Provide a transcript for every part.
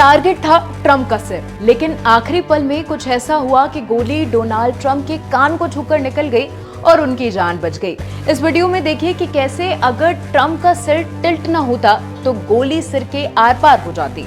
Target था Trump का सिर, लेकिन आखिरी पल में कुछ ऐसा हुआ कि गोली डोनाल्ड ट्रंप के कान को छूकर निकल गई और उनकी जान बच गई। इस वीडियो में देखिए कि कैसे अगर ट्रंप का सिर टिल्ट न होता तो गोली सिर के आर पार हो जाती।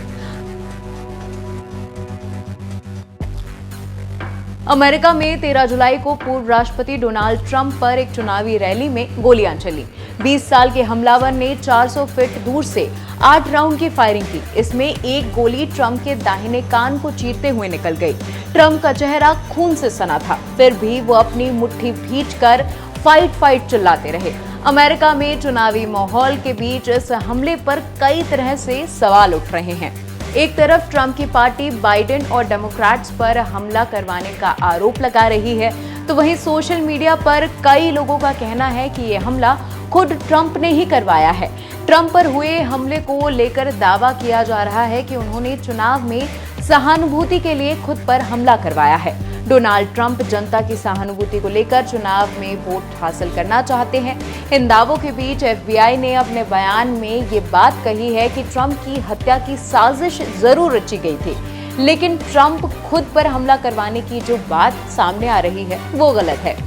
अमेरिका में 13 जुलाई को पूर्व राष्ट्रपति डोनाल्ड ट्रंप पर एक चुनावी रैली में गोलियां चली। 20 साल के हमलावर ने 400 फीट दूर से 8 राउंड की फायरिंग की। इसमें एक गोली ट्रंप के दाहिने कान को चीरते हुए निकल गई। ट्रंप का चेहरा खून से सना था, फिर भी वो अपनी मुट्ठी भींचकर फाइट चिल्लाते रहे। अमेरिका में चुनावी माहौल के बीच इस हमले पर कई तरह से सवाल उठ रहे हैं। एक तरफ ट्रंप की पार्टी बाइडेन और डेमोक्रेट्स पर हमला करवाने का आरोप लगा रही है, तो वहीं सोशल मीडिया पर कई लोगों का कहना है कि यह हमला खुद ट्रंप ने ही करवाया है। ट्रंप पर हुए हमले को लेकर दावा किया जा रहा है कि उन्होंने चुनाव में सहानुभूति के लिए खुद पर हमला करवाया है। डोनाल्ड ट्रंप जनता की सहानुभूति को लेकर चुनाव में वोट हासिल करना चाहते हैं। इन दावों के बीच FBI ने अपने बयान में ये बात कही है कि ट्रंप की हत्या की साजिश जरूर रची गई थी, लेकिन ट्रंप खुद पर हमला करवाने की जो बात सामने आ रही है वो गलत है।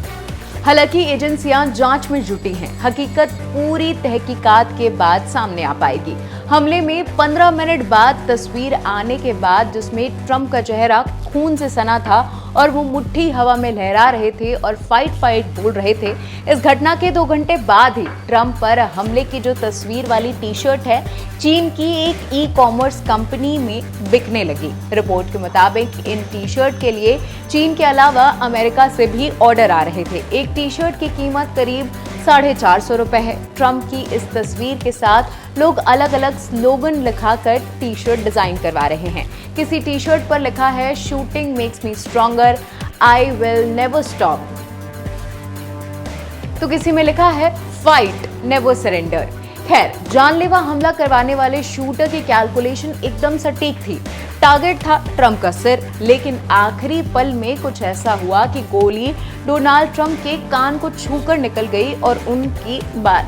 हालांकि एजेंसियां जांच में जुटी हैं। हकीकत पूरी तहकीकात के बाद सामने आ पाएगी। हमले में 15 मिनट बाद तस्वीर आने के बाद जिसमें ट्रंप का चेहरा खून से सना था और वो मुट्ठी हवा में लहरा रहे थे और फाइट बोल रहे थे। इस घटना के 2 घंटे बाद ही ट्रंप पर हमले की जो तस्वीर वाली टी-शर्ट है, चीन की एक ई-कॉमर्स कंपनी में बिकने लगी। रिपोर्ट के मुताबिक इन टी-शर्ट के लिए चीन के अलावा अमेरिका से भी ऑर्डर आ रहे थे। एक टी-शर्ट की कीमत करीब 450 रुपए है। ट्रंप की इस तस्वीर के साथ लोग अलग अलग स्लोगन लिखाकर टी-शर्ट डिजाइन करवा रहे हैं। किसी टी-शर्ट पर लिखा है shooting makes me stronger, I will never stop, तो किसी में लिखा है फाइट नेवर सरेंडर। खैर, जानलेवा हमला करवाने वाले शूटर की कैलकुलेशन एकदम सटीक थी। टारगेट था ट्रंप का सिर, लेकिन आखिरी पल में कुछ ऐसा हुआ कि गोली डोनाल्ड ट्रंप के कान को छूकर निकल गई और उनकी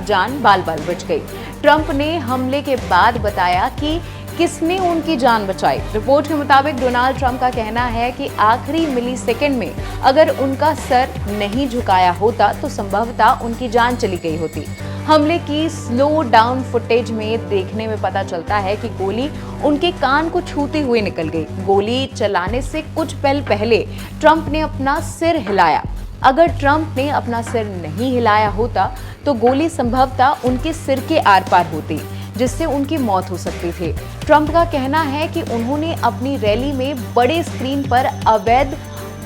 जान बाल बच गई। ट्रंप ने हमले के बाद बताया कि किसने उनकी जान बचाई। रिपोर्ट के मुताबिक डोनाल्ड ट्रंप का कहना है कि आखिरी मिलीसेकंड में अगर उनका सर नहीं झुकाया होता तो संभवतः उनकी जान चली गई होती। हमले की स्लो डाउन फुटेज में देखने में पता चलता है कि गोली उनके कान को छूते हुए निकल गई। गोली चलाने से कुछ पल पहले ट्रंप ने अपना सिर हिलाया। अगर ट्रंप ने अपना सिर नहीं हिलाया होता तो गोली संभवतः उनके सिर के आर पार होती, जिससे उनकी मौत हो सकती थी। ट्रंप का कहना है कि उन्होंने अपनी रैली में बड़े स्क्रीन पर अवैध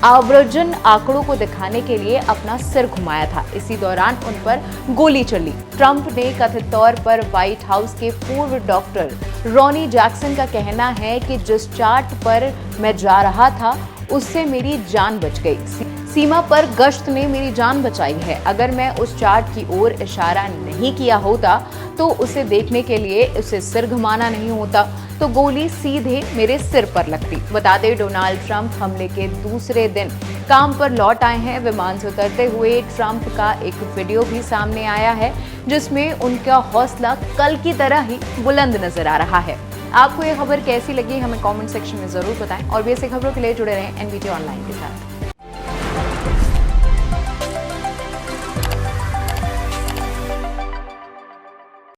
आवर्जन आंकड़ों को दिखाने के लिए अपना सिर घुमाया था। इसी दौरान उन पर गोली चली। ट्रंप ने कथित तौर पर व्हाइट हाउस के पूर्व डॉक्टर रॉनी जैक्सन का कहना है कि जिस चार्ट पर मैं जा रहा था उससे मेरी जान बच गई। सीमा पर गश्त ने मेरी जान बचाई है। अगर मैं उस चार्ट की ओर इशारा नहीं किया होता तो उसे देखने के लिए उसे सिर घुमाना नहीं होता तो गोली सीधे मेरे सिर पर लगती। बता दें, डोनाल्ड ट्रंप हमले के दूसरे दिन काम पर लौट आए हैं। विमान से उतरते हुए ट्रंप का एक वीडियो भी सामने आया है जिसमें उनका हौसला कल की तरह ही बुलंद नजर आ रहा है। आपको ये खबर कैसी लगी हमें कमेंट सेक्शन में जरूर बताएं और भी ऐसी खबरों के लिए जुड़े रहें NBT ऑनलाइन के साथ।